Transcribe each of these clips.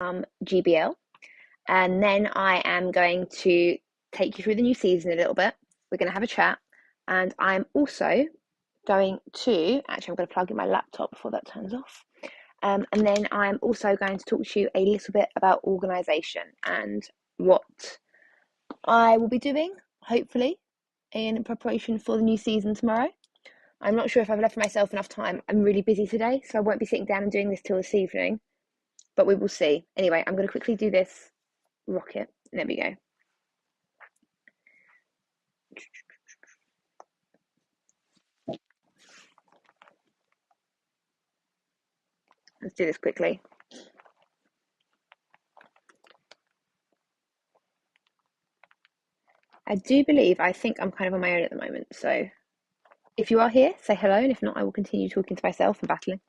GBL, and then I am going to take you through the new season a little bit. We're going to have a chat, and I'm also going to actually, I'm going to plug in my laptop before that turns off. And then I'm also going to talk to you a little bit about organisation and what I will be doing, hopefully, in preparation for the new season tomorrow. I'm not sure if I've left myself enough time. I'm really busy today, so I won't be sitting down and doing this till this evening, but we will see. Anyway, I'm going to quickly do this rocket. There we go. Let's do this quickly. I think I'm kind of on my own at the moment, so if you are here, say hello, and if not, I will continue talking to myself and battling.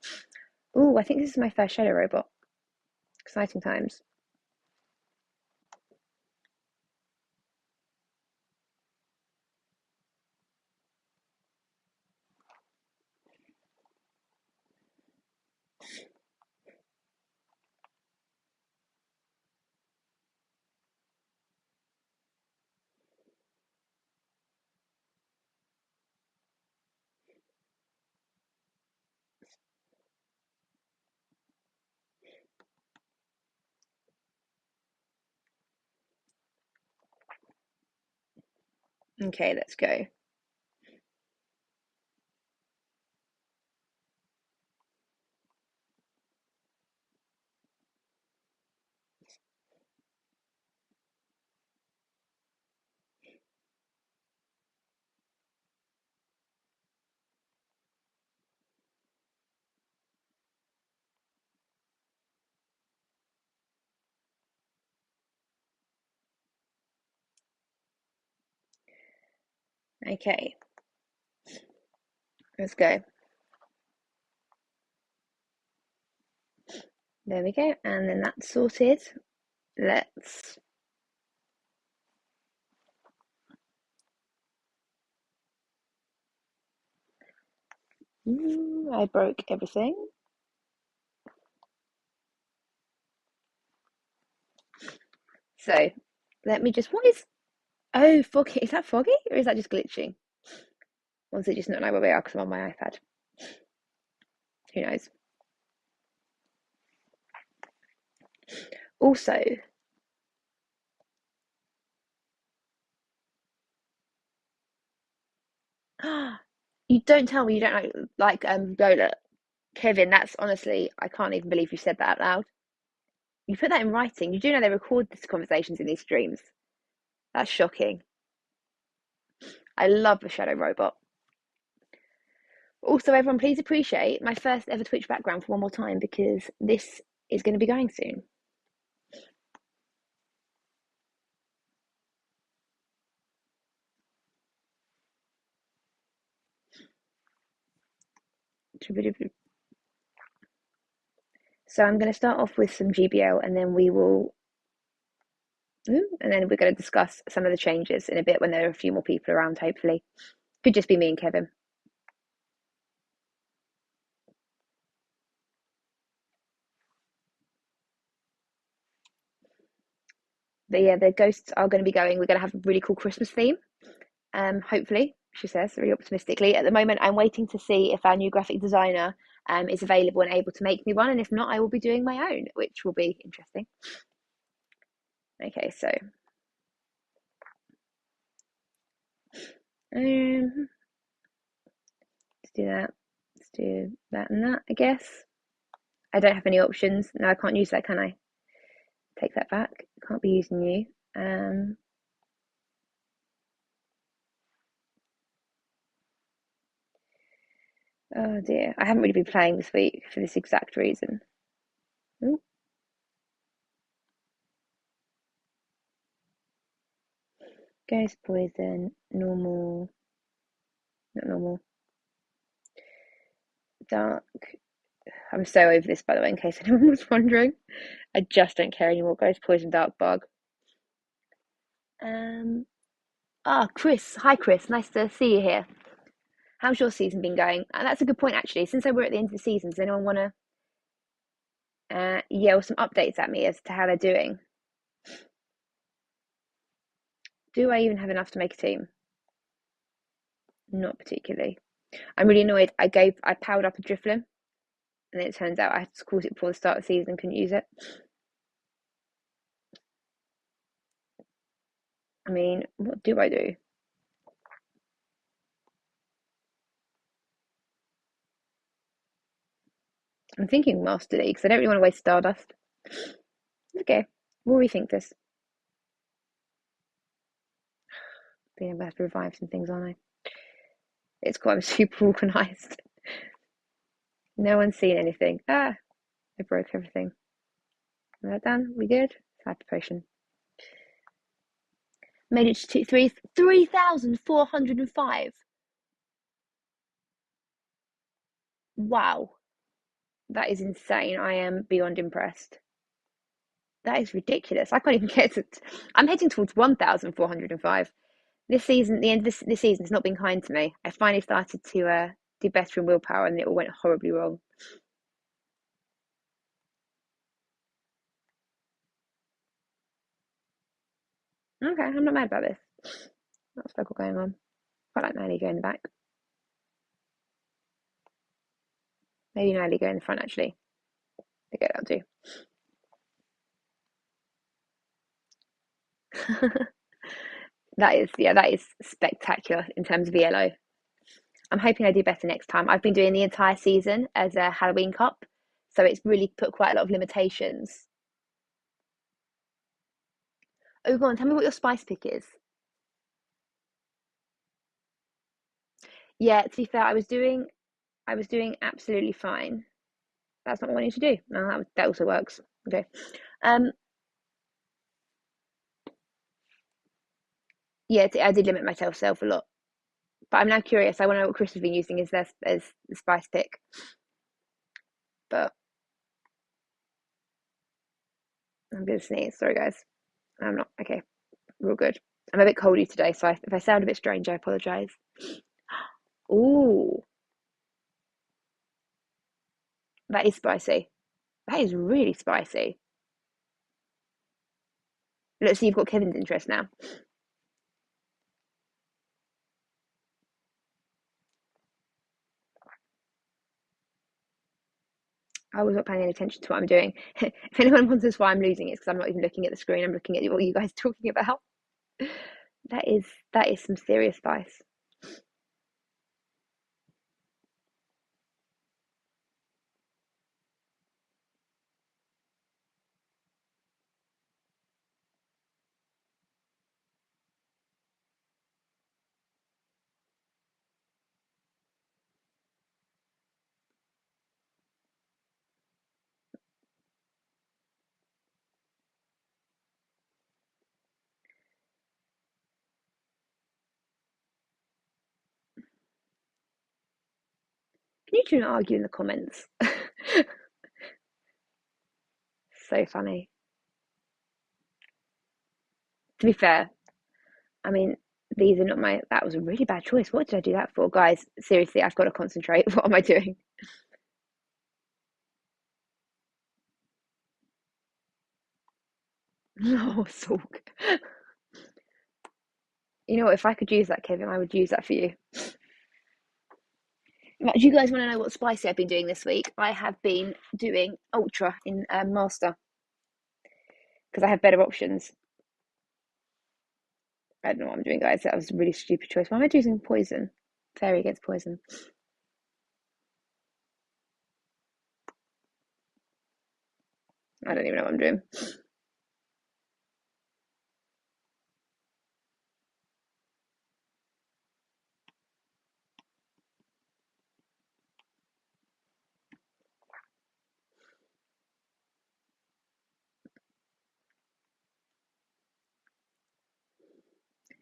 Oh, I think this is my first shadow robot. Exciting times. Okay, let's go. Okay, let's go. There we go, and then that's sorted. Let's I broke everything. So let me just, what is, oh, foggy. Is that foggy or is that just glitching? Or does it just not know where we are because I'm on my iPad? Who knows? Also, you don't tell me you don't like Gola. Kevin, that's honestly, I can't even believe you said that out loud. You put that in writing. You do know they record these conversations in these streams. That's shocking. I love the shadow robot. Also, everyone, please appreciate my first ever Twitch background for one more time because this is going to be going soon. So I'm going to start off with some GBL and then we're going to discuss some of the changes in a bit when there are a few more people around, hopefully. Could just be me and Kevin. But yeah, the ghosts are going to be going. We're going to have a really cool Christmas theme. Hopefully, she says, very optimistically. At the moment, I'm waiting to see if our new graphic designer is available and able to make me one. And if not, I will be doing my own, which will be interesting. Okay, so let's do that. Let's do that and that, I guess. I don't have any options. No, I can't use that, can I? Take that back. Can't be using you. Oh dear. I haven't really been playing this week for this exact reason. Ooh. Ghost poison, normal, not normal, dark. I'm so over this, by the way, in case anyone was wondering. I just don't care anymore. Ghost poison, dark bug. Chris. Hi, Chris. Nice to see you here. How's your season been going? And that's a good point, actually. Since we're at the end of the season, does anyone want to yell some updates at me as to how they're doing. Do I even have enough to make a team? Not particularly. I'm really annoyed. I powered up a Drifloon, and it turns out I had to cause it before the start of the season and couldn't use it. I mean, what do I do? I'm thinking Master League because I don't really want to waste Stardust. Okay, we'll rethink this. Being able to have to revive some things, aren't I? It's quite I'm super organised. No one's seen anything. I broke everything. Is that done? We good? Hyper potion. Made it to 3,405. Wow. That is insane. I am beyond impressed. That is ridiculous. I can't even get to. I'm heading towards 1,405. This season, the end of this season has not been kind to me. I finally started to do better in willpower, and it all went horribly wrong. Okay, I'm not mad about this. What's vocal going on? Quite like Natalie going in the back. Maybe Natalie go in the front actually. Okay, that'll do. That is spectacular in terms of ELO. I'm hoping I do better next time. I've been doing the entire season as a Halloween Cup, so it's really put quite a lot of limitations. Oh, go on, tell me what your spice pick is. Yeah, to be fair, I was doing absolutely fine. That's not what I wanted to do. No, that also works. Okay. Um, yeah, I did limit myself a lot, but I'm now curious. I want to know what Chris has been using as the spice pick. But I'm gonna sneeze. Sorry, guys. I'm not okay. We're all good. I'm a bit coldy today, so if I sound a bit strange, I apologise. Ooh, that is spicy. That is really spicy. Let's see, you've got Kevin's interest now. I was not paying any attention to what I'm doing. If anyone wonders why I'm losing, it's because I'm not even looking at the screen. I'm looking at what you guys are talking about. That is some serious spice. Can you two not argue in the comments? So funny. To be fair, I mean, these are not my. That was a really bad choice. What did I do that for, guys? Seriously, I've got to concentrate. What am I doing? Oh, Sulk. You know what? If I could use that, Kevin, I would use that for you. Right, do you guys want to know what spicy I've been doing this week? I have been doing Ultra in Master because I have better options. I don't know what I'm doing, guys. That was a really stupid choice. Why am I choosing poison? Fairy against poison. I don't even know what I'm doing.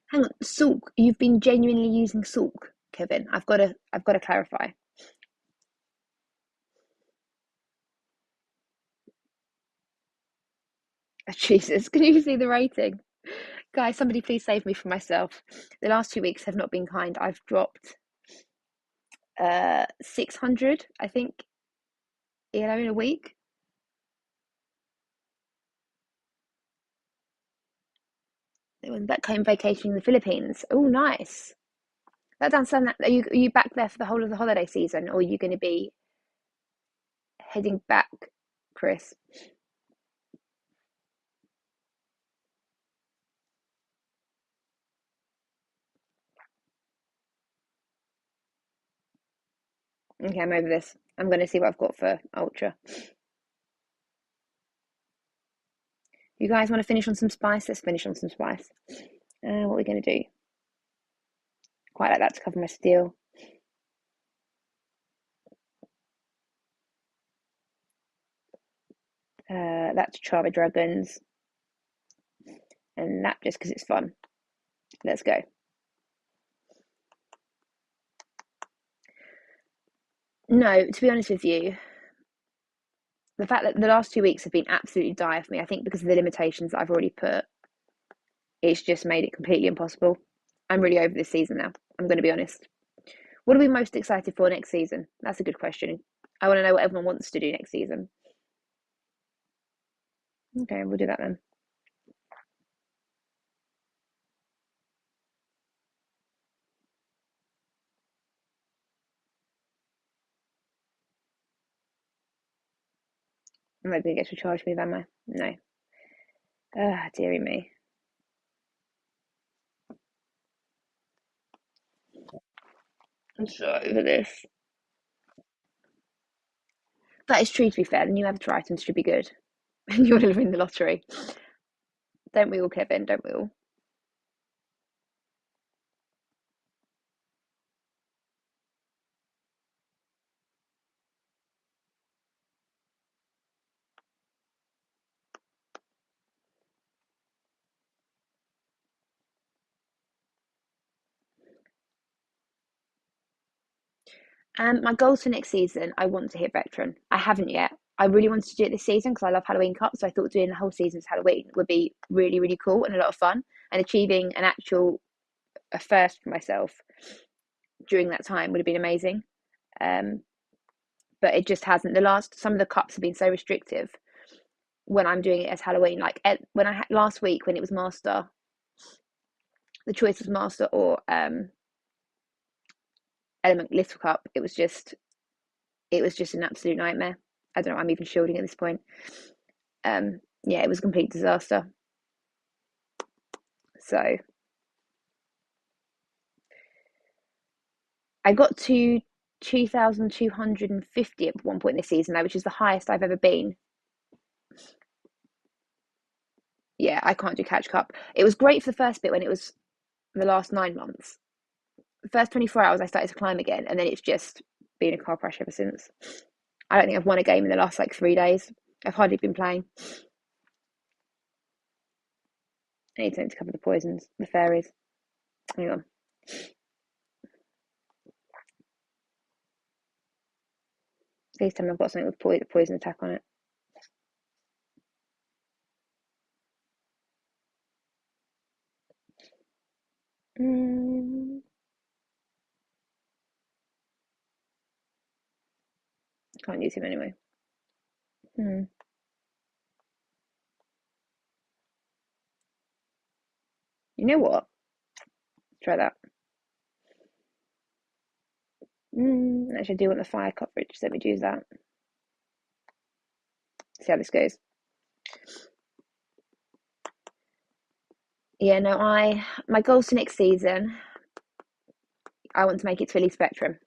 Hang on, Sulk. You've been genuinely using Sulk, Kevin. I've got to clarify. Oh, Jesus, can you see the rating? Guys, somebody please save me from myself. The last 2 weeks have not been kind. I've dropped 600, I think, in a week. They went back home vacationing in the Philippines. Oh, nice. That sounds fun. Are you back there for the whole of the holiday season, or are you going to be heading back, Chris? Okay, I'm over this. I'm going to see what I've got for Ultra. You guys want to finish on some spice? Let's finish on some spice. What are we going to do? Quite like that to cover my steel. That to try my dragons. And that just because it's fun. Let's go. No, to be honest with you, the fact that the last 2 weeks have been absolutely dire for me, I think because of the limitations that I've already put, it's just made it completely impossible. I'm really over this season now. I'm going to be honest. What are we most excited for next season? That's a good question. I want to know what everyone wants to do next season. Okay, we'll do that then. I'm not going to get to charge me, am I? No. Ah, dearie me. I'm so over this. That is true, to be fair. The new avatar items should be good. And you want to win the lottery. Don't we all, Kevin? Don't we all? My goals for next season, I want to hit veteran. I haven't yet. I really wanted to do it this season because I love Halloween cups. So I thought doing the whole season as Halloween would be really, really cool and a lot of fun. And achieving a first for myself during that time would have been amazing. Um, but it just hasn't. Some of the cups have been so restrictive when I'm doing it as Halloween. Like when I had last week when it was Master, the choice was Master or Element Little Cup. It was just an absolute nightmare. I don't know. I'm even shielding at this point. Yeah, it was a complete disaster. So I got to 2,250 at one point this season, though, which is the highest I've ever been. Yeah, I can't do catch cup. It was great for the first bit when it was the last 9 months. The first 24 hours, I started to climb again, and then it's just been a car crash ever since. I don't think I've won a game in the last like 3 days. I've hardly been playing. I need something to cover the poisons, the fairies. Hang on. This time I've got something with poison attack on it. Can't use him anyway. You know what? Let's try that. Actually, I do want the fire coverage, so let me use that. See how this goes. Yeah, no, my goals for next season, I want to make it to Elite Spectrum.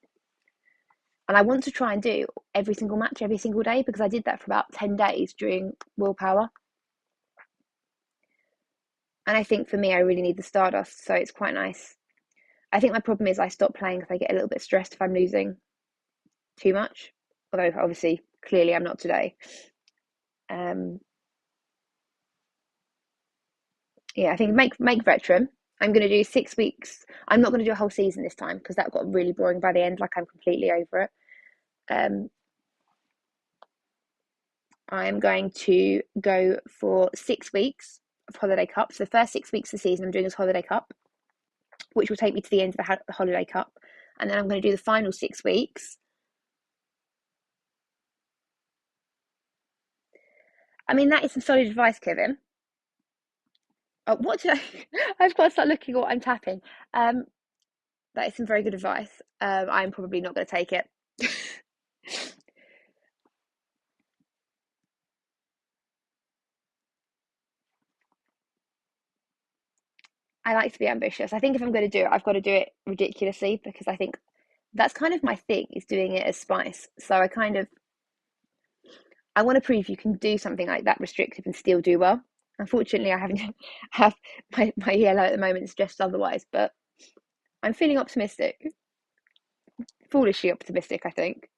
And I want to try and do every single match every single day because I did that for about 10 days during Willpower. And I think for me, I really need the Stardust, so it's quite nice. I think my problem is I stop playing because I get a little bit stressed if I'm losing too much. Although, obviously, clearly I'm not today. Yeah, I think make veteran. I'm going to do 6 weeks. I'm not going to do a whole season this time because that got really boring by the end. Like I'm completely over it. I'm going to go for 6 weeks of Holiday Cup. So the first 6 weeks of the season I'm doing is Holiday Cup, which will take me to the end of the Holiday Cup. And then I'm going to do the final 6 weeks. I mean, that is some solid advice, Kevin. Oh, what did I? I've got to start looking at what I'm tapping. That is some very good advice. I'm probably not going to take it. I like to be ambitious. I think if I'm going to do it, I've got to do it ridiculously because I think that's kind of my thing is doing it as spice. So I want to prove you can do something like that restrictive and still do well. Unfortunately, I haven't have my yellow at the moment suggests otherwise, but I'm feeling optimistic, foolishly optimistic, I think.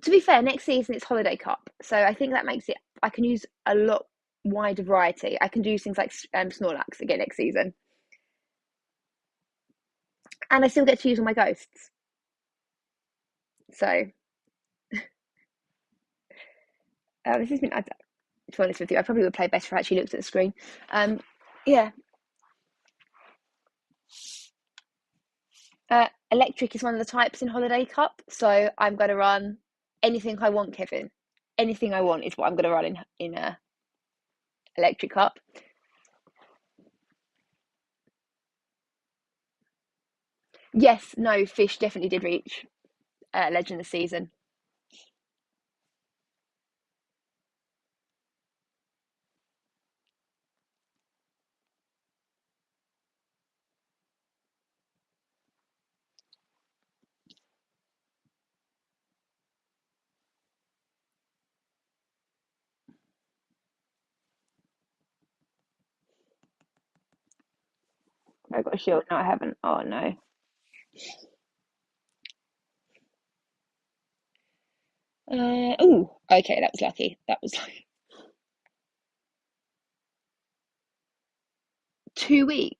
To be fair, next season it's Holiday Cup, so I think that makes it. I can use a lot wider variety. I can do things like Snorlax again next season, and I still get to use all my ghosts. So this has been. To be honest with you, I probably would play better if I actually looked at the screen. Yeah, electric is one of the types in Holiday Cup, so I'm going to run anything I want, Kevin. Anything I want is what I'm going to run in electric cup. Yes, no, fish definitely did reach legend this season. I got a shield. No, I haven't. Oh no. Oh, okay, that was lucky. That was like 2 weeks.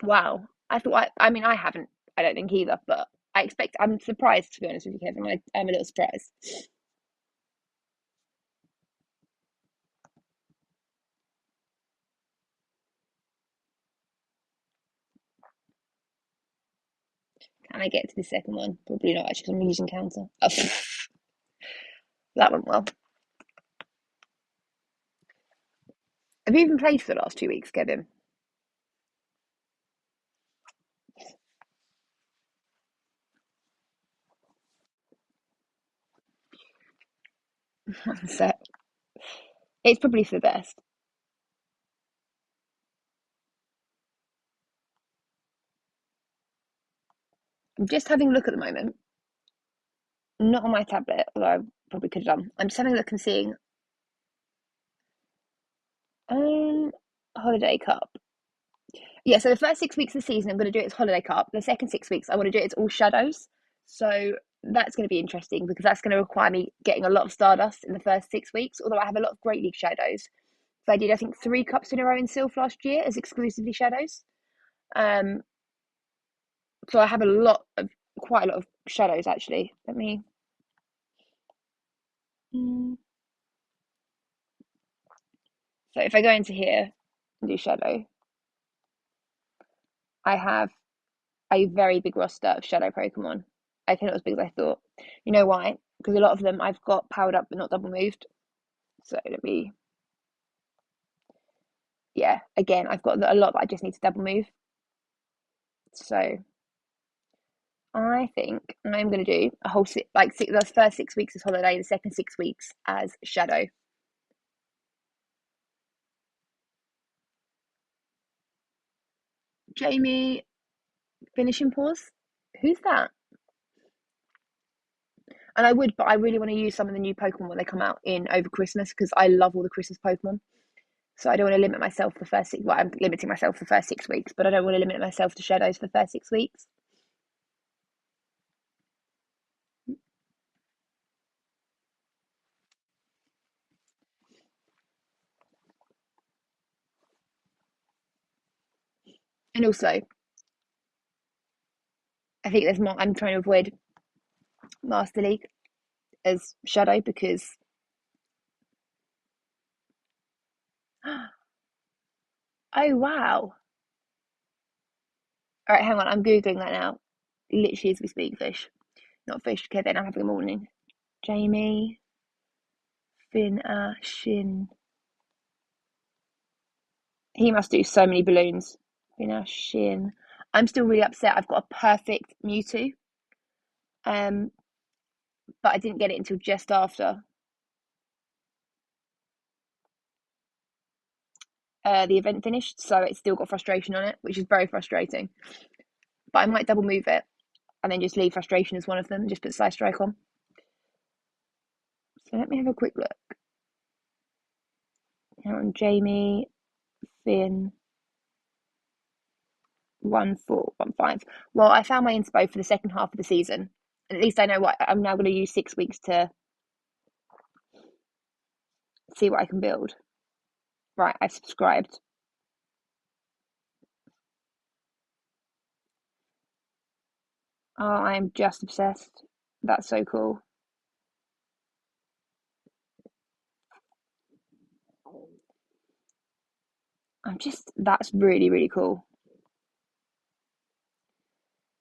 Wow. I thought I mean I haven't. I don't think either, but I expect. I'm surprised to be honest with you, Kevin. I'm a little surprised. Can I get to the second one? Probably not actually, 'cause I'm using counter. Oh, that went well. Have you even played for the last 2 weeks, Kevin? So it's probably for the best. I'm just having a look at the moment. Not on my tablet, although I probably could have done. I'm just having a look and seeing um Holiday Cup. Yeah, so the first 6 weeks of the season I'm gonna do it as Holiday Cup. The second 6 weeks I want to do it as all shadows. So that's going to be interesting because that's going to require me getting a lot of Stardust in the first 6 weeks, although I have a lot of Great League shadows. So I did I think 3 cups in a row in Sylph last year as exclusively shadows. Um so I have quite a lot of shadows actually. Let me mm, so if I go into here and do shadow, I have a very big roster of shadow Pokemon. Okay, not as big as I thought. You know why? Because a lot of them I've got powered up but not double moved. So let me, yeah, again, I've got a lot that I just need to double move. So I think I'm going to do a whole the first 6 weeks as holiday, the second 6 weeks as shadow. Jamie, finishing pause. Who's that? And I would, but I really want to use some of the new Pokemon when they come out in over Christmas because I love all the Christmas Pokemon. So I don't want to limit myself for the first six. Well, I'm limiting myself for the first 6 weeks, but I don't want to limit myself to shadows for the first 6 weeks. And also, I think there's more. I'm trying to avoid Master League as shadow because oh wow! All right, hang on. I'm googling that now. Literally as we speak, fish, not fish. Kevin, I'm having a morning. Jamie. Shin. He must do so many balloons. Shin. I'm still really upset. I've got a perfect Mewtwo. But I didn't get it until just after the event finished, so it's still got frustration on it, which is very frustrating. But I might double move it and then just leave frustration as one of them and just put Slice Strike on. So let me have a quick look. Here on Jamie, Finn, 1-4-1-5. Well, I found my inspo for the second half of the season. And at least I know what I'm now going to use 6 weeks to see what I can build. Right, I've subscribed. Oh, I'm just obsessed. That's so cool. That's really, really cool.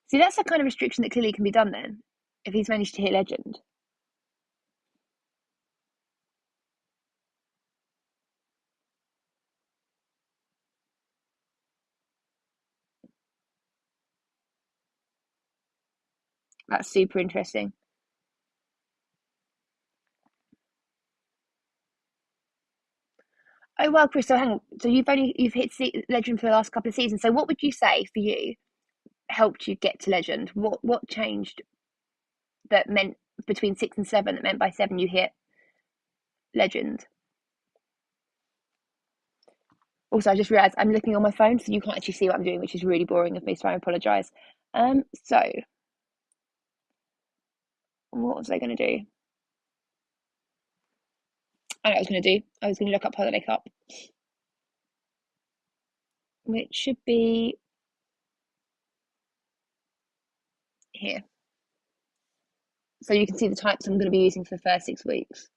See, that's a kind of restriction that clearly can be done then, if he's managed to hit Legend. That's super interesting. Oh well, Chris. So hang on. So you've hit Legend for the last couple of seasons. So what would you say for you helped you get to Legend? What changed that meant between 6 and 7 that meant by 7 you hit Legend? Also, I just realised I'm looking on my phone, so you can't actually see what I'm doing, which is really boring of me. So I apologise. So what was I going to do? I know what I was going to do. I was going to look up Holiday Cup, which should be here. So you can see the types I'm going to be using for the first 6 weeks.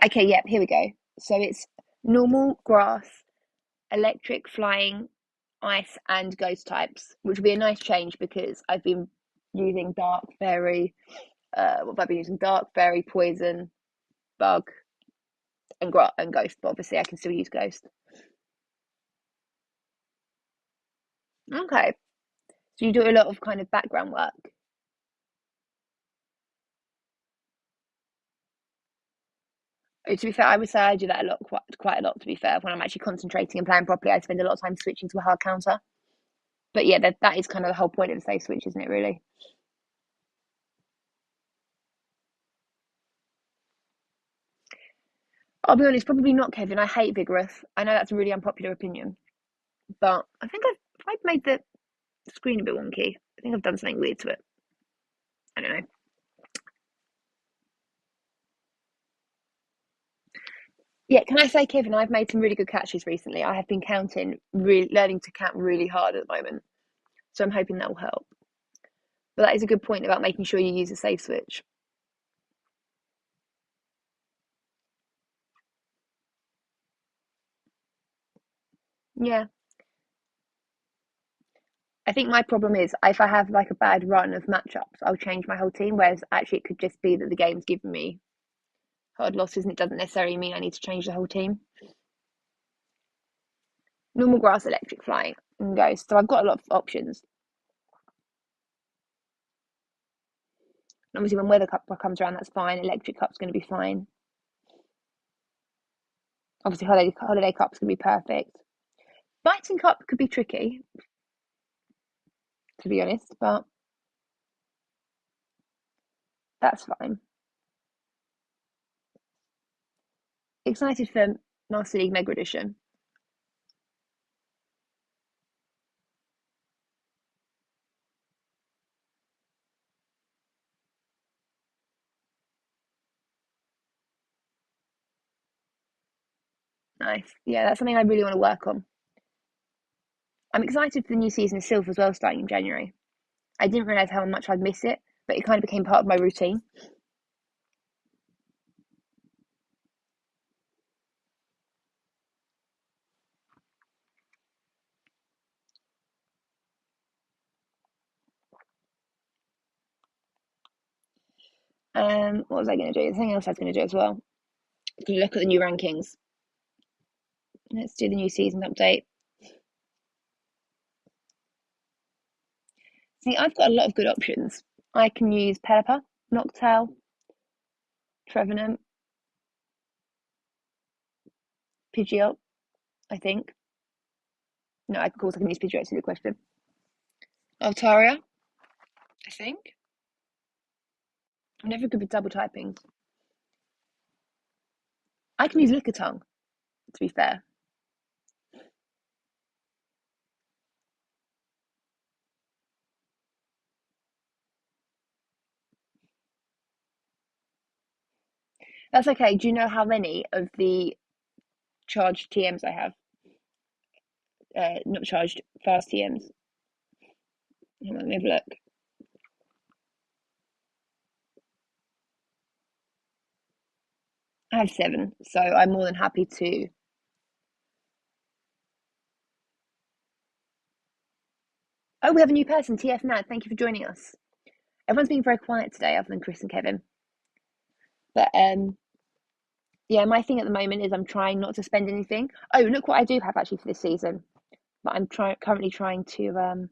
Okay, yep, here we go. So it's normal, grass, electric, flying, ice, and ghost types, which would be a nice change because I've been using dark, fairy. What have I been using? Dark, fairy, poison, bug, and ghost. But obviously, I can still use ghost. Okay, so you do a lot of kind of background work. To be fair, I would say I do that a lot, quite a lot. To be fair, when I'm actually concentrating and playing properly, I spend a lot of time switching to a hard counter. But yeah, that is kind of the whole point of the safe switch, isn't it? Really. I'll be honest, probably not, Kevin. I hate Vigorous. I know that's a really unpopular opinion, but I think I've made the screen a bit wonky. I think I've done something weird to it. I don't know. Yeah, can I say, Kevin, I've made some really good catches recently. I have been learning to count really hard at the moment. So I'm hoping that will help. But that is a good point about making sure you use a safe switch. Yeah. I think my problem is if I have like a bad run of matchups, I'll change my whole team. Whereas actually, it could just be that the game's given me hard losses and it doesn't necessarily mean I need to change the whole team. Normal, grass, electric, flying, and ghost. So I've got a lot of options. And obviously, when weather cup comes around, that's fine. Electric cup's going to be fine. Obviously, holiday cup's going to be perfect. Biting cup could be tricky, to be honest, but that's fine. Excited for Master League Mega Edition. Nice. Yeah, that's something I really want to work on. I'm excited for the new season of Silver as well, starting in January. I didn't realise how much I'd miss it, but it kind of became part of my routine. What was I going to do? There's something else I was going to do as well. Can you look at the new rankings? Let's do the new season update. See, I've got a lot of good options. I can use Pelipper, Noctowl, Trevenant, Pidgeot, I think. No, of course I can use Pidgeot, it's a good question. Altaria, I think. I'm never good with double typing. I can use Lickitung, to be fair. That's okay. Do you know how many of the charged TMs I have? Not charged, fast TMs. Let me have a look. I have 7, so I'm more than happy to. Oh, we have a new person, TF Nad. Thank you for joining us. Everyone's being very quiet today, other than Chris and Kevin. But yeah, my thing at the moment is I'm trying not to spend anything. Oh, look what I do have actually for this season. But I'm currently trying to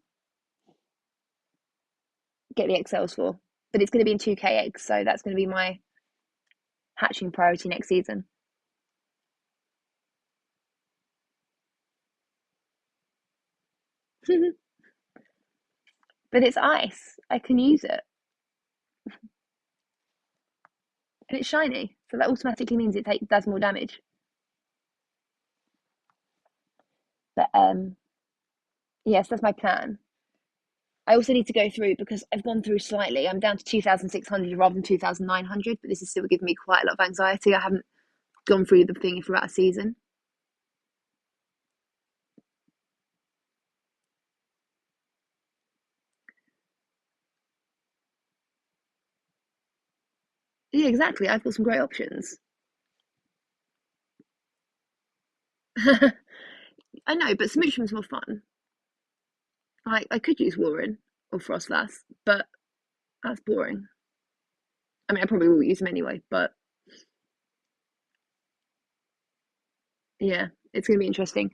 get the XLs for. But it's going to be in 2K eggs, so that's going to be my hatching priority next season. But it's ice. I can use it. And it's shiny, so that automatically means it does more damage. But yes, that's my plan. I also need to go through because I've gone through slightly. I'm down to 2,600 rather than 2,900, but this is still giving me quite a lot of anxiety. I haven't gone through the thing for about a season. Yeah, exactly. I've got some great options. I know, but Smoochum's more fun. I could use Warren or Frostlass, but that's boring. I mean, I probably will use them anyway, but yeah, it's going to be interesting.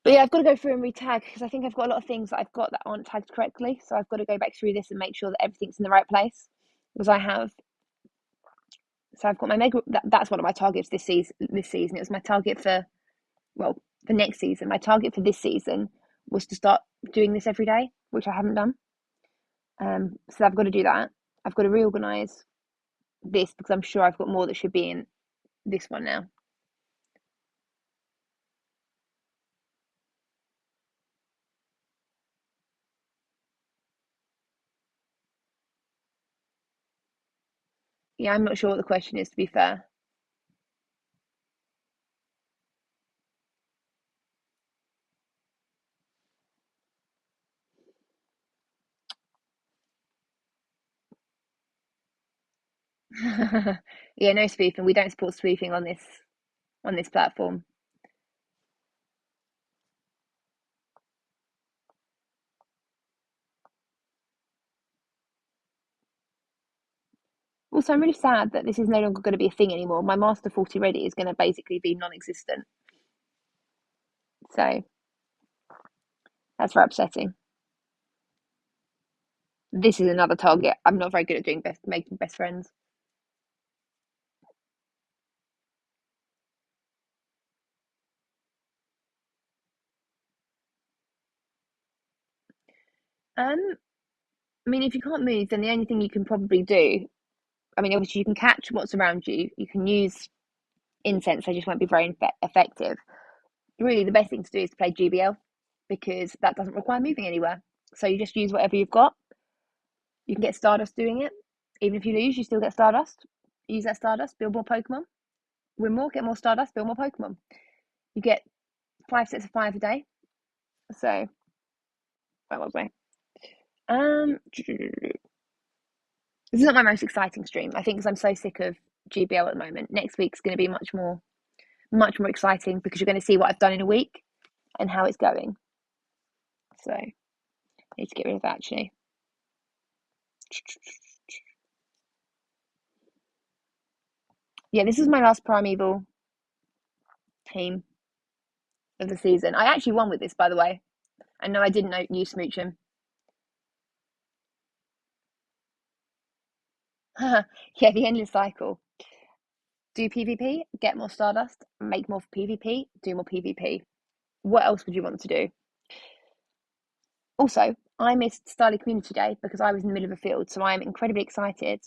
But yeah, I've got to go through and re-tag because I think I've got a lot of things that I've got that aren't tagged correctly. So I've got to go back through this and make sure that everything's in the right place. Because I have, so I've got my mega. That's one of my targets this season. It was my target for, well, for next season. My target for this season was to start doing this every day, which I haven't done. So I've got to do that. I've got to reorganize this because I'm sure I've got more that should be in this one now. Yeah, I'm not sure what the question is, to be fair. Yeah, no spoofing. We don't support spoofing on this platform. Also, I'm really sad that this is no longer going to be a thing anymore. My Master 40 Ready is going to basically be non-existent. So that's very upsetting. This is another target. I'm not very good at making best friends. I mean, if you can't move, then the only thing you can probably do, I mean, obviously you can catch what's around you. You can use incense. They just won't be very effective. Really, the best thing to do is to play GBL because that doesn't require moving anywhere. So you just use whatever you've got. You can get Stardust doing it. Even if you lose, you still get Stardust. Use that Stardust, build more Pokemon. Win more, get more Stardust, build more Pokemon. You get 5 sets of 5 a day. So, where was I? This is not my most exciting stream. I think because I'm so sick of GBL at the moment. Next week's going to be much more exciting because you're going to see what I've done in a week and how it's going. So, I need to get rid of that actually. Yeah, this is my last Primeval team of the season. I actually won with this, by the way. And no, I didn't know you smooch him. Yeah, the endless cycle. Do PvP, get more Stardust, make more PvP, do more PvP. What else would you want to do? Also, I missed Starly Community Day because I was in the middle of a field, so I am incredibly excited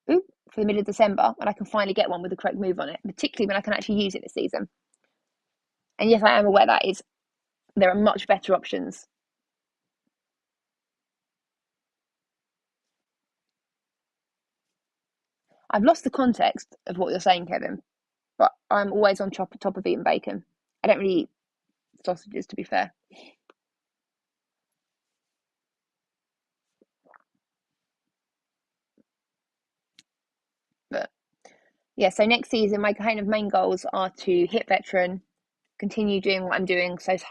for the middle of December when I can finally get one with the correct move on it, particularly when I can actually use it this season. And yes, I am aware that there are much better options. I've lost the context of what you're saying, Kevin, but I'm always on top of eating bacon. I don't really eat sausages, to be fair. But yeah, so next season, my kind of main goals are to hit veteran, continue doing what I'm doing. So it's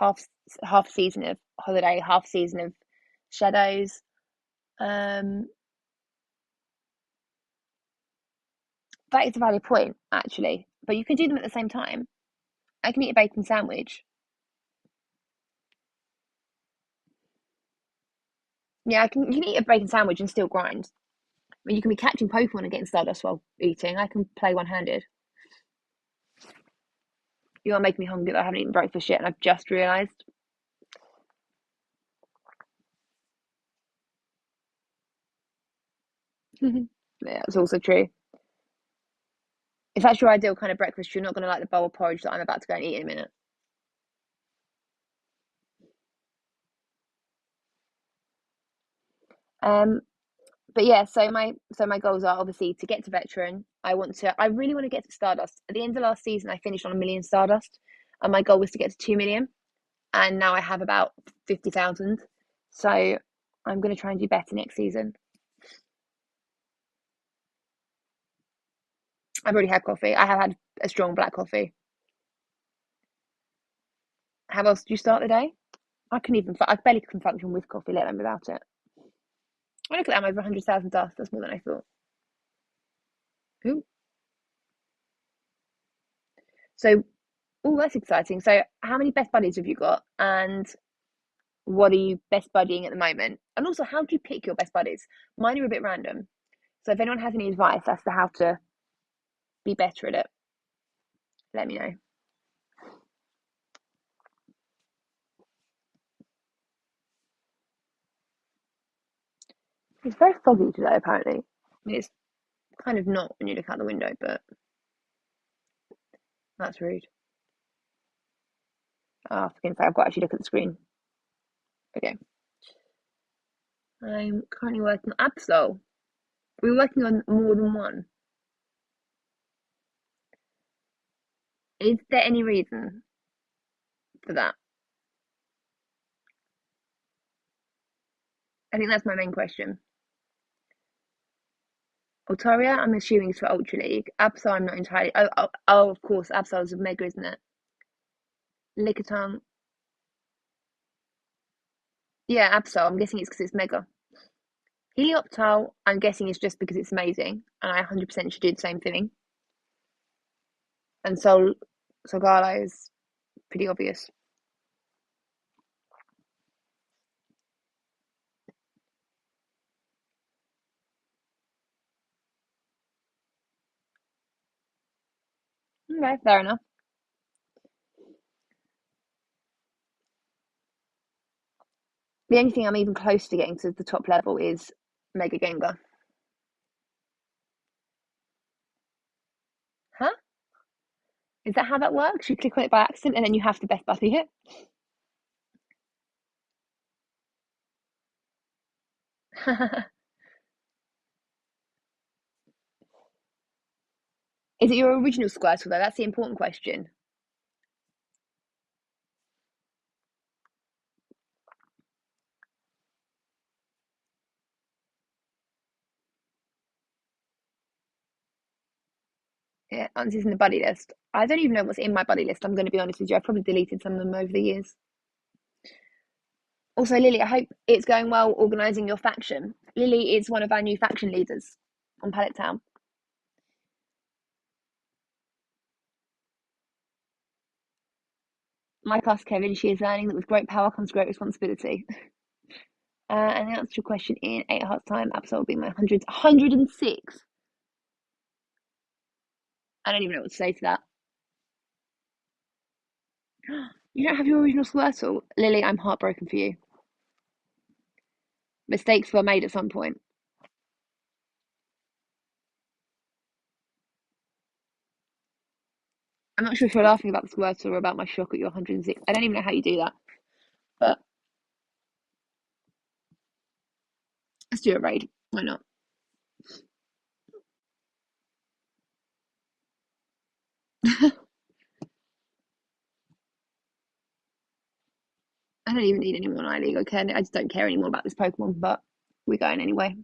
half season of holiday, half season of shadows. That is a valid point, actually. But you can do them at the same time. I can eat a bacon sandwich. Yeah, you can eat a bacon sandwich and still grind. I mean, you can be catching Pokemon and getting Stardust while eating. I can play one-handed. You are making me hungry that I haven't eaten breakfast yet, and I've just realised. Yeah, that's also true. If that's your ideal kind of breakfast, you're not going to like the bowl of porridge that I'm about to go and eat in a minute. Um, but yeah, so my goals are obviously to get to veteran. I really want to get to Stardust. At the end of last season, I finished on 1,000,000 Stardust, and my goal was to get to 2,000,000. And now I have about 50,000. So I'm going to try and do better next season. I've already had coffee. I have had a strong black coffee. How else do you start the day? I barely can function with coffee, let alone without it. I look at that, I'm over 100,000 dust. That's more than I thought. Ooh. So, oh, that's exciting. So, how many best buddies have you got? And what are you best buddying at the moment? And also, how do you pick your best buddies? Mine are a bit random. So, if anyone has any advice as to how to be better at it, let me know. It's very foggy today, apparently. I mean, it's kind of not when you look out the window, but that's rude. Oh, for goodness sake, I've got to actually look at the screen. Okay. I'm currently working on Absol. We're working on more than one. Is there any reason for that? I think that's my main question. Altaria, I'm assuming is for Ultra League. Absol, I'm not entirely. Oh, of course, Absol is a Mega, isn't it? Lickitung. Yeah, Absol. I'm guessing it's because it's Mega. Helioptile, I'm guessing it's just because it's amazing, and I 100% should do the same thing. And Solgala is pretty obvious. Okay, fair enough. The only thing I'm even close to getting to the top level is Mega Gengar. Huh? Is that how that works? You click on it by accident and then you have to best buddy it? Is it your original Squirtle though? That's the important question. Yeah, answers in the buddy list. I don't even know what's in my buddy list. I'm going to be honest with you. I've probably deleted some of them over the years. Also, Lily, I hope it's going well organising your faction. Lily is one of our new faction leaders on Pallet Town. Like us, Kevin, she is learning that with great power comes great responsibility. And the answer to your question in 8 hearts time, absolutely my 106. I don't even know what to say to that. You don't have your original Squirtle? Lily, I'm heartbroken for you. Mistakes were made at some point. I'm not sure if you're laughing about the Squirtle or about my shock at your 106. I don't even know how you do that. But let's do a raid. Why not? I don't even need any more in iLeague. Okay, I just don't care anymore about this Pokemon, but we're going anyway.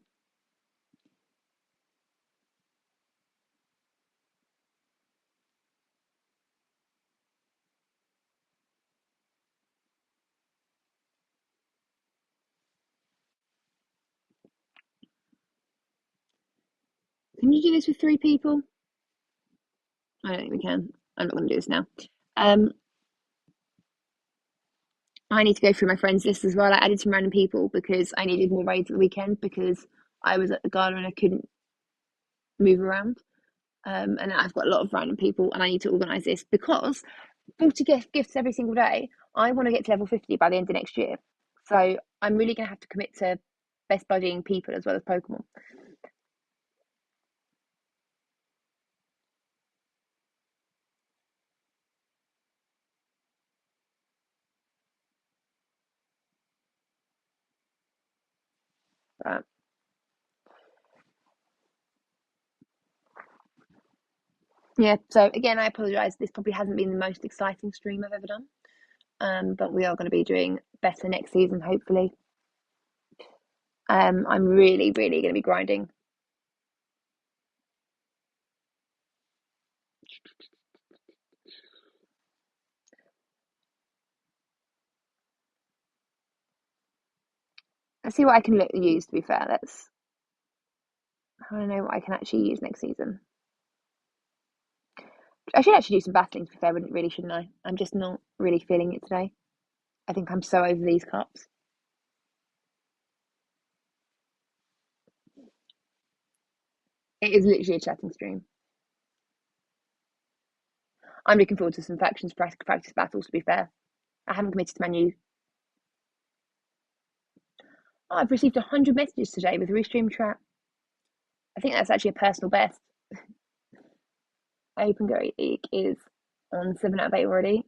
Can you do this with 3 people? I don't think we can. I'm not going to do this now. I need to go through my friends list as well. I added some random people because I needed more raids at the weekend because I was at the gala and I couldn't move around. And I've got a lot of random people and I need to organise this because 40 gifts every single day. I want to get to level 50 by the end of next year. So I'm really going to have to commit to best buddying people as well as Pokemon. But yeah, so again, I apologise. This probably hasn't been the most exciting stream I've ever done. But we are going to be doing better next season, hopefully. I'm really, really going to be grinding. Let's see what I can use, to be fair. I don't know what I can actually use next season. I should actually do some battling, to be fair, really, shouldn't I? I'm just not really feeling it today. I think I'm so over these cups. It is literally a chatting stream. I'm looking forward to some factions practice battles, to be fair. I haven't committed to my new. Oh, I've received 100 messages today with Restream Chat. I think that's actually a personal best. Open Go League is on 7 out of 8 already.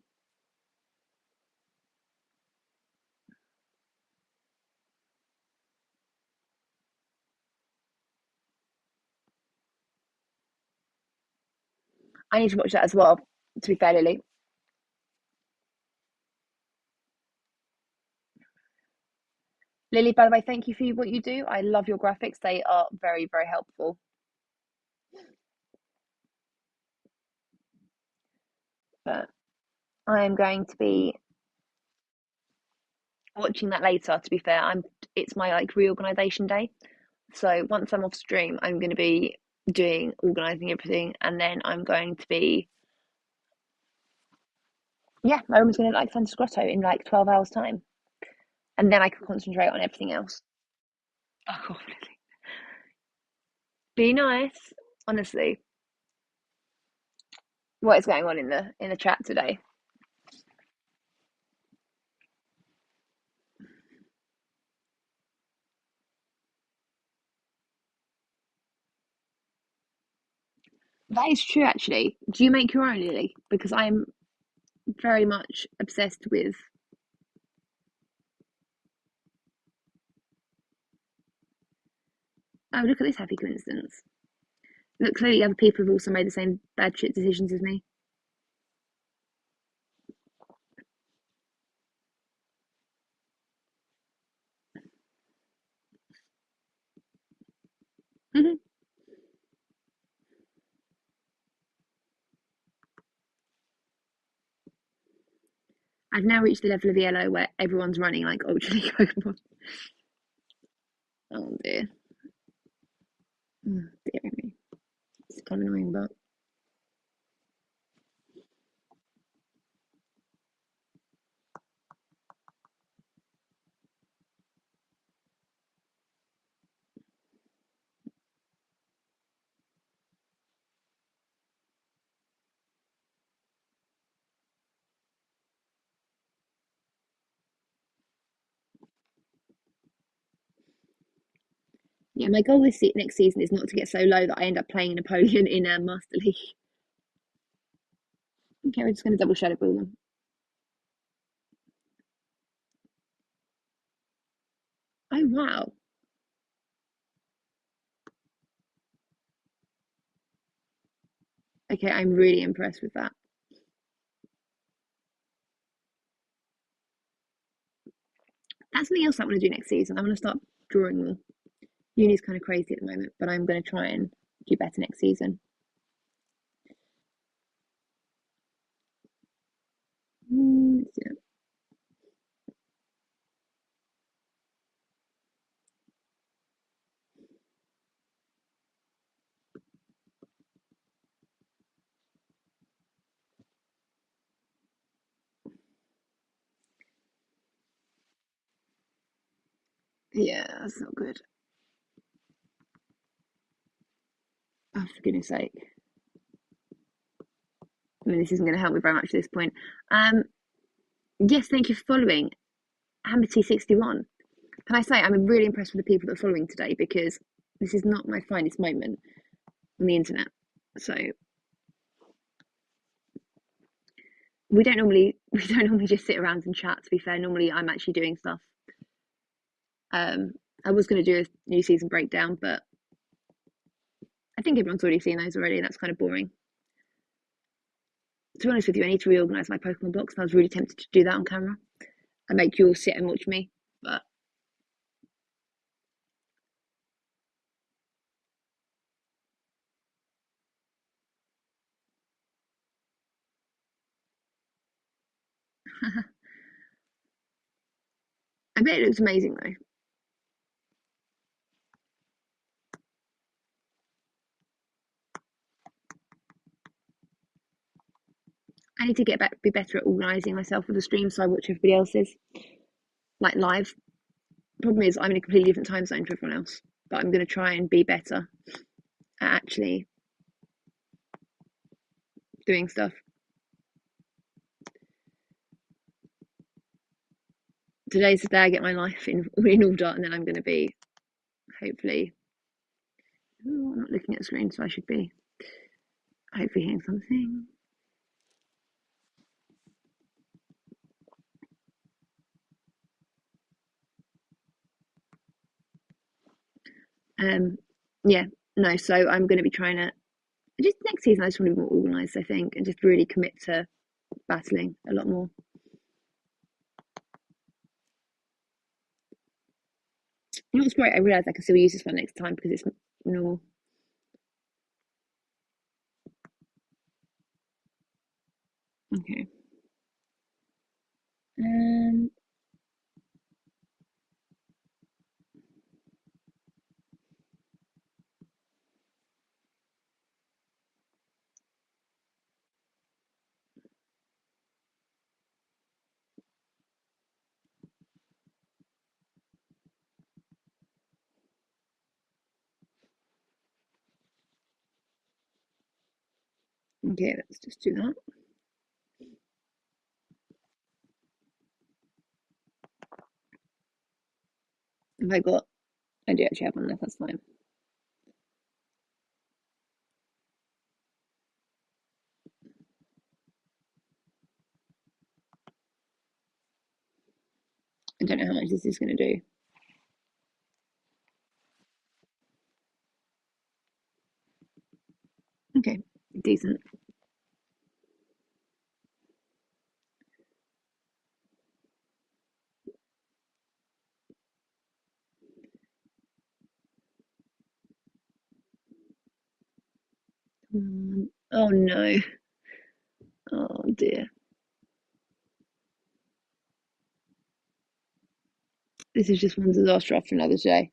I need to watch that as well, to be fair, Lily. Lily, by the way, thank you for what you do. I love your graphics. They are very, very helpful. But I am going to be watching that later, to be fair. It's my like reorganization day. So once I'm off stream, I'm going to be doing organizing everything, and then I'm going to be my room is going to like Santa's Grotto in like 12 hours time, and then I can concentrate on everything else. Oh, really? Be nice, honestly. What is going on in the chat today? That is true, actually. Do you make your own, Lily? Because I'm very much obsessed with. Oh, look at this happy coincidence. Look, clearly other people have also made the same bad shit decisions as me. I've now reached the level of yellow where everyone's running like ultra league Pokemon. Oh dear. Oh, dear me. It's kind of annoying, but yeah, my goal this next season is not to get so low that I end up playing Napoleon in a Master League. Okay, we're just going to double shadow ball them. Oh wow. Okay, I'm really impressed with that. That's something else I want to do next season. I want to start drawing more. Uni's kind of crazy at the moment, but I'm going to try and do better next season. Yeah. Yeah, that's not good. Oh, for goodness sake. I mean, this isn't going to help me very much at this point. Yes, thank you for following. Hamity61. Can I say I'm really impressed with the people that are following today because this is not my finest moment on the internet. So we don't normally just sit around and chat, to be fair. Normally I'm actually doing stuff. I was going to do a new season breakdown, but I think everyone's already seen those already, and that's kind of boring. To be honest with you, I need to reorganize my Pokemon box, and I was really tempted to do that on camera and make you all sit and watch me, but I bet it looks amazing though. I need to be better at organising myself for the stream so I watch everybody else's, like live. Problem is, I'm in a completely different time zone to everyone else, but I'm going to try and be better at actually doing stuff. Today's the day I get my life in order, and then I'm going to be hopefully. Ooh, I'm not looking at the screen, so I should be hopefully hearing something. Yeah, no. So I'm going to be trying to just next season. I just want to be more organised, I think, and just really commit to battling a lot more. You know what's great? I realised I can still use this one next time because it's normal. Okay. Um. Okay, let's just do that. Have I got? I do actually have one left. That's fine. I don't know how much this is going to do. Okay, decent. Oh no. Oh dear. This is just one disaster after another day.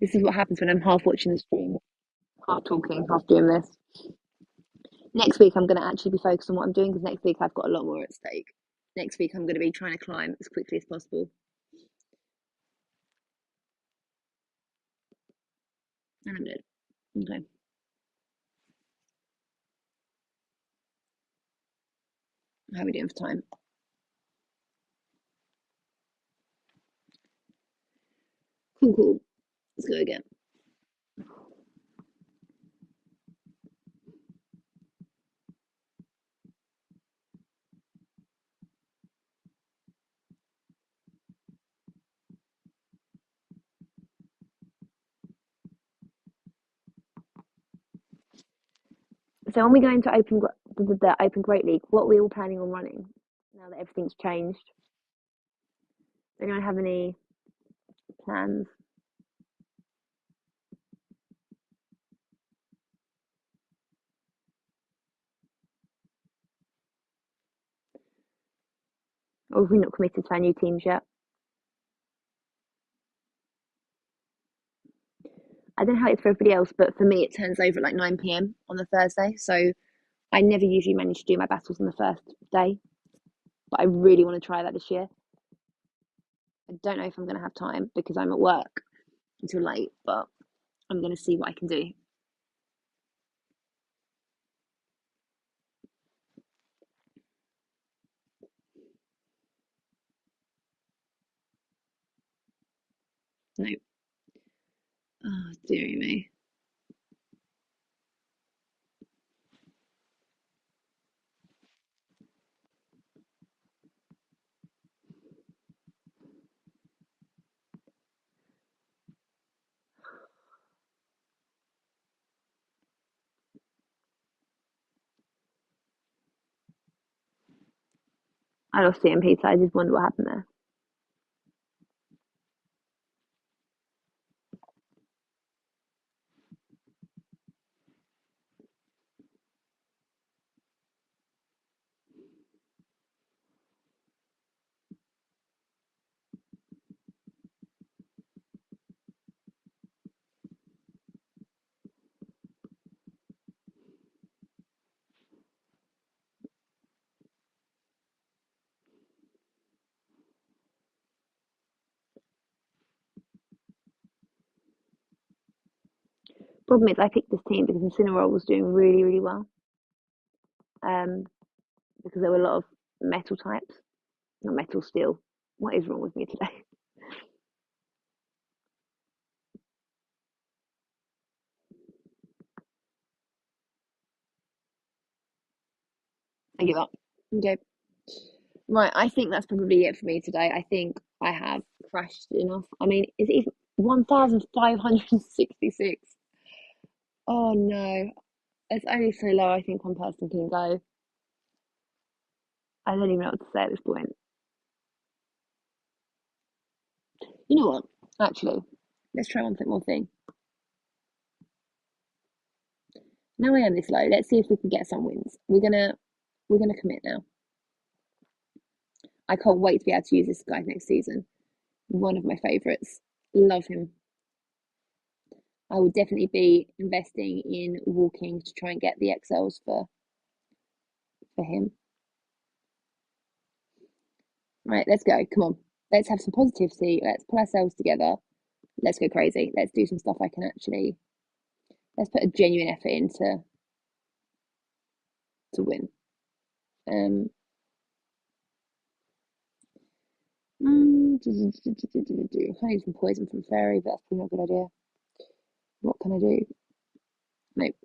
This is what happens when I'm half watching the stream, half talking, half doing this. Next week, I'm going to actually be focused on what I'm doing because next week I've got a lot more at stake. Next week, I'm going to be trying to climb as quickly as possible. And I'm good. Okay. How are we doing for time? Cool, cool. Let's go again. So when we go into the Open Great League, what are we all planning on running now that everything's changed? Do anyone have any plans? Or have we not committed to our new teams yet? I don't know how it's for everybody else, but for me, it turns over at like 9 p.m. on the Thursday. So I never usually manage to do my battles on the first day, but I really want to try that this year. I don't know if I'm going to have time because I'm at work until late, but I'm going to see what I can do. No. Oh, dearie me. I lost CMP, so I just wonder what happened there. Problem is, I picked this team because Incineroar was doing really, really well. Because there were a lot of metal types, not metal steel. What is wrong with me today? I give up. Okay. Right, I think that's probably it for me today. I think I have crashed enough. I mean, is it even 1,566? Oh no, it's only so low. I think one person can go. I don't even know what to say at this point. You know what? Actually, let's try one more thing. Now I am this low. Let's see if we can get some wins. We're gonna commit now. I can't wait to be able to use this guy next season. One of my favourites. Love him. I will definitely be investing in walking to try and get the XLs for him. Right, let's go. Come on. Let's have some positivity. Let's pull ourselves together. Let's go crazy. Let's do some stuff I can actually. Let's put a genuine effort into to win. I need some poison from Fairy, but that's probably not a good idea. What can I do? Nope.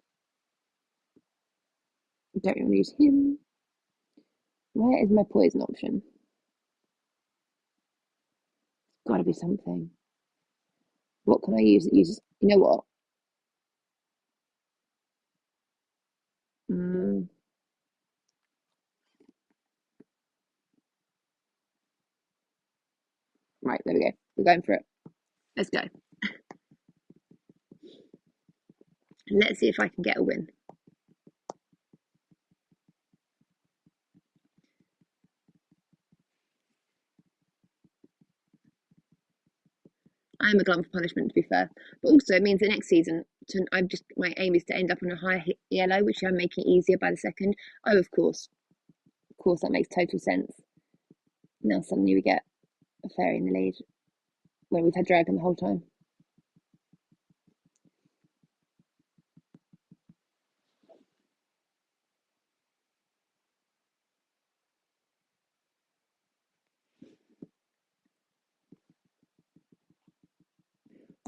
Don't want to use him. Where is my poison option? Gotta be something. What can I use that uses? You know what? Mm, right, there we go. We're going for it. Let's go. Let's see if I can get a win. I am a glutton for punishment, to be fair. But also, it means that next season, my aim is to end up on a higher yellow, which I'm making easier by the second. Oh, of course, that makes total sense. Now suddenly we get a fairy in the lead when we've had dragon the whole time.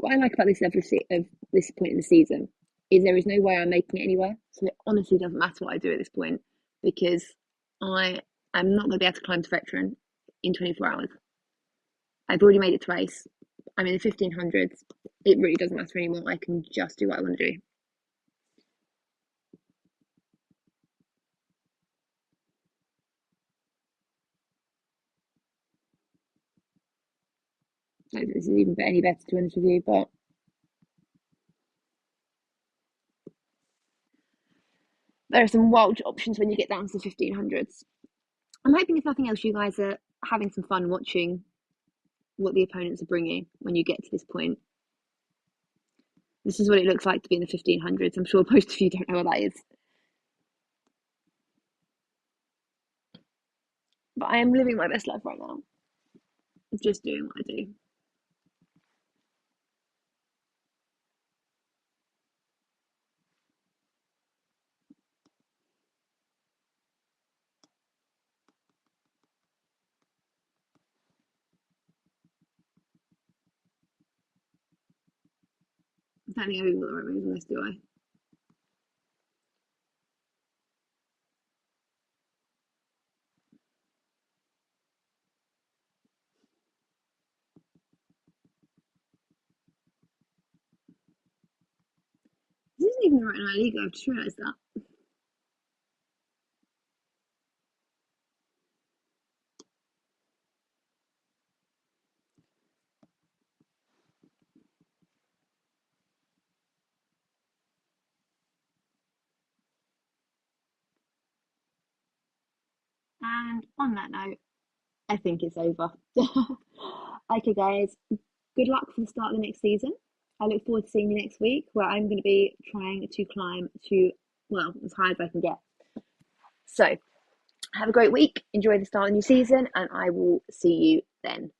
What I like about this level of this point in the season is there is no way I'm making it anywhere. So it honestly doesn't matter what I do at this point because I am not going to be able to climb to veteran in 24 hours. I've already made it twice. I'm in the 1500s. It really doesn't matter anymore. I can just do what I want to do. Like, this is even any better, to be honest with you, but there are some wild options when you get down to the 1500s. I'm hoping, if nothing else, you guys are having some fun watching what the opponents are bringing when you get to this point. This is what it looks like to be in the 1500s. I'm sure most of you don't know what that is. But I am living my best life right now. Just doing what I do. I don't think I've even got the right moves on this, do I? This isn't even the right league. I've just realised that. And on that note, I think it's over. Okay, guys, good luck for the start of the next season. I look forward to seeing you next week, where I'm going to be trying to climb to, well, as high as I can get. So, have a great week. Enjoy the start of the new season, and I will see you then.